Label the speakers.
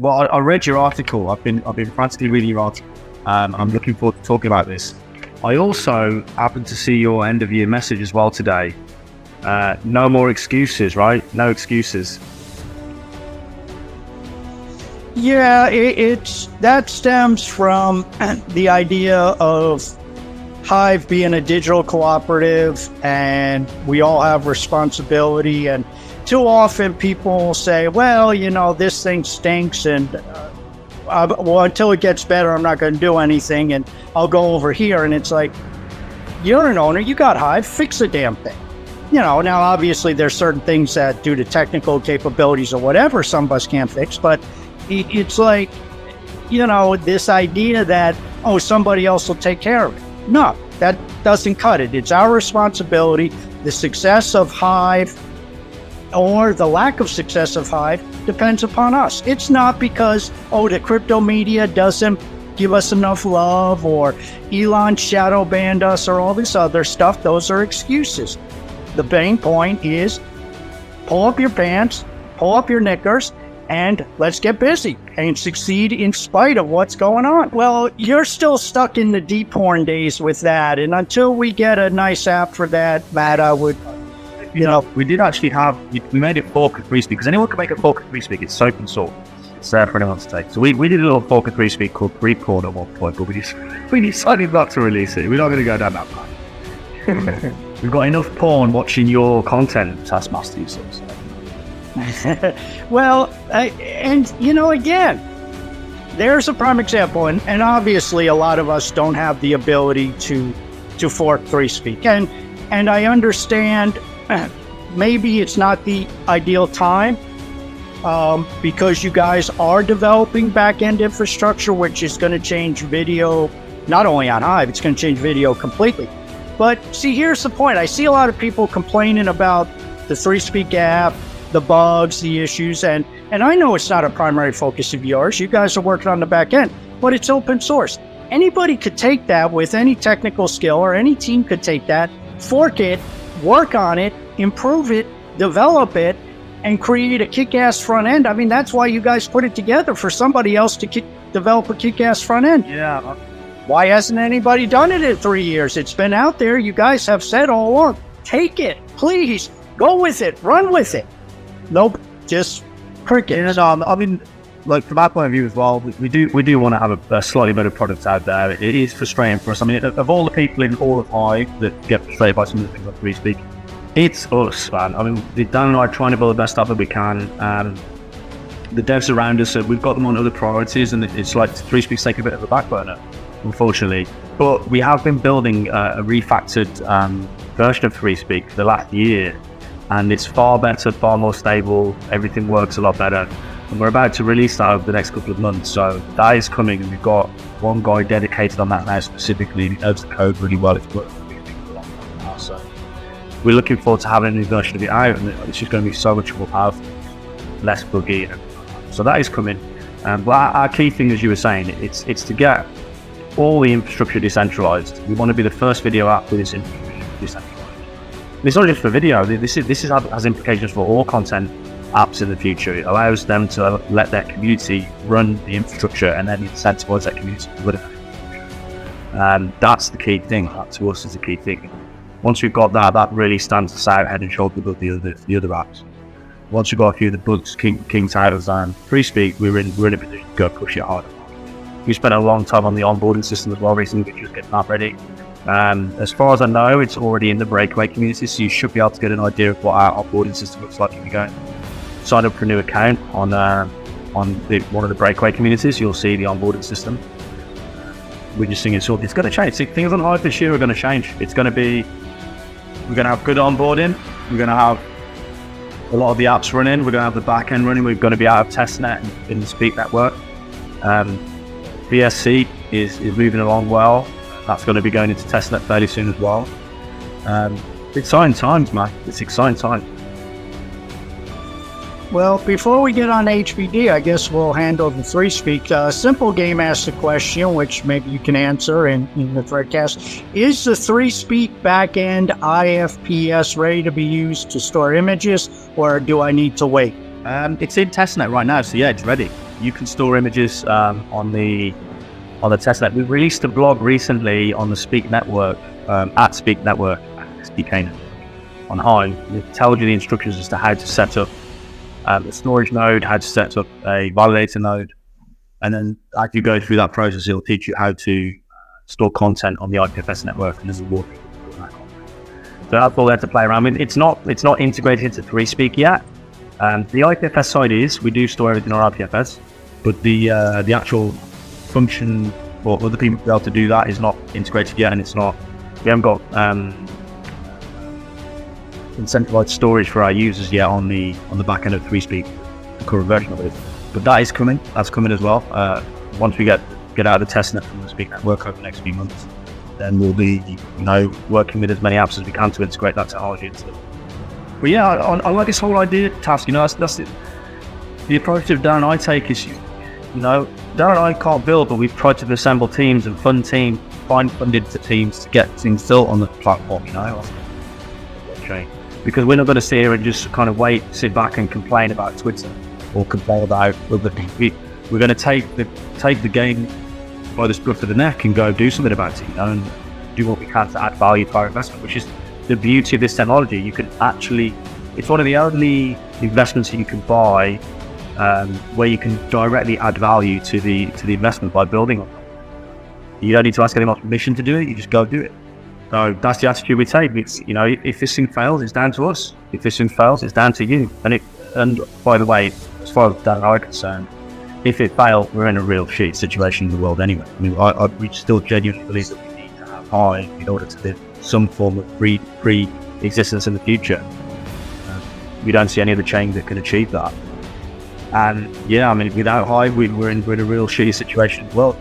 Speaker 1: Well, I read your article. I've been frantically reading your article. I'm looking forward to talking about this. I also happened to see your end of year message as well today. No more excuses, right? No excuses.
Speaker 2: Yeah, that stems from the idea of Hive being a digital cooperative, and we all have responsibility. And too often people say, well, this thing stinks, and until it gets better, I'm not going to do anything, and I'll go over here. And it's like, you're an owner, you got Hive, fix the damn thing. Now obviously there's certain things that due to technical capabilities or whatever, some of us can't fix, but it's like, this idea that, somebody else will take care of it. No, that doesn't cut it. It's our responsibility. The success of Hive or the lack of success of Hive depends upon us. It's not because, the crypto media doesn't give us enough love, or Elon shadow banned us, or all this other stuff. Those are excuses. The main point is pull up your pants, pull up your knickers, and let's get busy and succeed in spite of what's going on. Well, you're still stuck in the deep horn days with that. And until we get a nice app for that, Matt, I would,
Speaker 1: we did actually we made it fork of 3Speak, because anyone can make a fork of 3Speak. It's open source. It's there for anyone to take. So we did a little fork of 3Speak called Record at one point, but we decided not to release it. We're not going to go down that path. We've got enough porn watching your content, Taskmaster, you sort of say.
Speaker 2: Well, again, there's a prime example, and obviously a lot of us don't have the ability to fork 3Speak, and I understand maybe it's not the ideal time, because you guys are developing backend infrastructure, which is going to change video, not only on Hive, it's going to change video completely. But see, here's the point. I see a lot of people complaining about the 3Speak app, the bugs, the issues, and I know it's not a primary focus of yours. You guys are working on the back end, but it's open source. Anybody could take that with any technical skill, or any team could take that, fork it, work on it, improve it, develop it, and create a kick-ass front end. I mean, that's why you guys put it together, for somebody else to develop a kick-ass front end.
Speaker 1: Yeah.
Speaker 2: Why hasn't anybody done it in 3 years? It's been out there. You guys have said all along, take it, please, go with it, run with it. Nope, just crickets.
Speaker 1: I mean, like, from our point of view as well, we do want to have a slightly better product out there. It is frustrating for us. I mean, of all the people in all of Hive that get frustrated by some of the things like 3Speak, it's us, man. I mean, Dan and I are trying to build the best stuff that we can. The devs around us, we've got them on other priorities, and it's like 3Speak's taking a bit of a back burner, unfortunately. But we have been building a refactored version of 3Speak for the last year, and it's far better, far more stable. Everything works a lot better, and we're about to release that over the next couple of months. So that is coming, and we've got one guy dedicated on that now specifically. He knows the code really well. It's worked for 3Speak for a long time now, so we're looking forward to having a new version of it out, and it's just going to be so much more powerful, less buggy. So that is coming. But our key thing, as you were saying, it's to get all the infrastructure decentralized. We want to be the first video app with this infrastructure decentralized. It's not just for video. This has implications for all content apps in the future. It allows them to let their community run the infrastructure, and then incentivize that community to run it. That's the key thing. That to us is the key thing. Once we've got that really stands us out head and shoulder above the other apps. Once we've got a few of the bugs kinked out of 3Speak, we're in a position to go push it harder. We spent a long time on the onboarding system as well recently, which is getting that ready. As far as I know, it's already in the breakaway community, so you should be able to get an idea of what our onboarding system looks like if you go sign up for a new account on one of the breakaway communities. You'll see the onboarding system. We're just thinking, so it's going to change. Things on Hive this year are going to change. We're going to have good onboarding. We're going to have a lot of the apps running. We're going to have the back end running. We're going to be out of testnet in the Speak network. BSC is moving along well. That's going to be going into testnet fairly soon as well. Exciting times, man. It's exciting times.
Speaker 2: Well, before we get on HBD, I guess we'll handle the 3Speak. Simple Game asked a question, which maybe you can answer in the threadcast. Is the 3Speak backend IFPS ready to be used to store images, or do I need to wait?
Speaker 1: It's in testnet right now, so yeah, it's ready. you can store images on the testnet. We released a blog recently on the Speak network, at Speak network, SDK on Hive. It tells you the instructions as to how to set up a storage node, how to set up a validator node, and then as you go through that process, it'll teach you how to store content on the IPFS network, and there's a walk through that content. So that's all there to play around with. It's not integrated into 3Speak yet. The IPFS side is, we do store everything on IPFS, but the actual function for other people to be able to do that is not integrated yet, and we haven't got decentralized storage for our users yet on the back end of 3Speak, the current version of it. But that is coming. That's coming as well. Once we get out of the testnet from the Speak network over the next few months, then we'll be working with as many apps as we can to integrate that technology into them. But yeah, I like this whole idea task. That's the approach that Dan and I take is, Dan and I can't build, but we've tried to assemble teams and find funded teams to get things built on the platform, because we're not going to sit here and just kind of sit back and complain about Twitter or complain about other things. We're going to take the game by the scruff of the neck and go do something about it, and do what we can to add value to our investment, which is the beauty of this technology. You can actually, it's one of the only investments that you can buy where you can directly add value to the investment by building on it. You don't need to ask anyone's permission to do it, you just go do it. So that's the attitude we take. It's, if this thing fails, it's down to us. If this thing fails, it's down to you. And by the way, as far as Dan and I are concerned, if it fails, we're in a real shit situation in the world anyway. We still genuinely believe that we need to have Hive in order to live some form of free existence in the future. We don't see any other chain that can achieve that. And without Hive, we're in a real shitty situation as well.